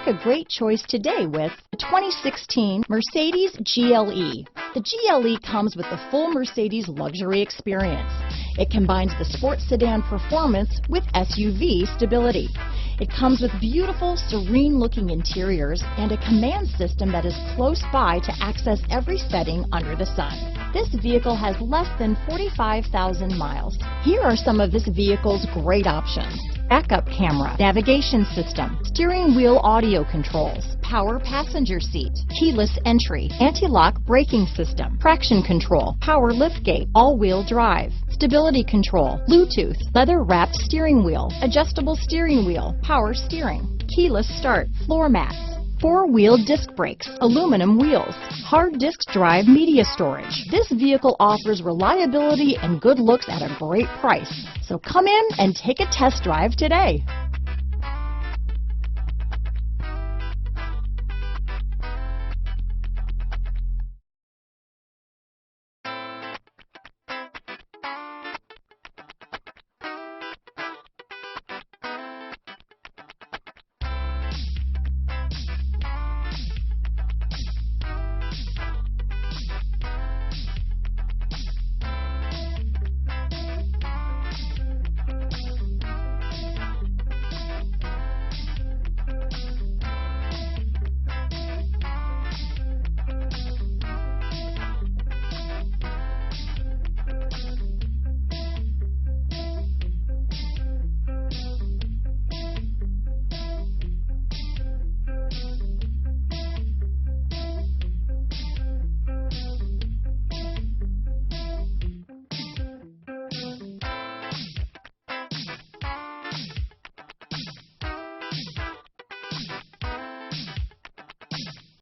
a great choice today with the 2016 Mercedes GLE. The GLE comes with the full Mercedes luxury experience. It combines the sports sedan performance with SUV stability. It comes with beautiful, serene-looking interiors and a command system that is close by to access every setting under the sun. This vehicle has less than 45,000 miles. Here are some of this vehicle's great options: backup camera, navigation system, steering wheel audio controls, power passenger seat, keyless entry, anti-lock braking system, traction control, power liftgate, all-wheel drive, stability control, Bluetooth, leather-wrapped steering wheel, adjustable steering wheel, power steering, keyless start, floor mats, four-wheel disc brakes, aluminum wheels, hard disk drive media storage. This vehicle offers reliability and good looks at a great price. So come in and take a test drive today.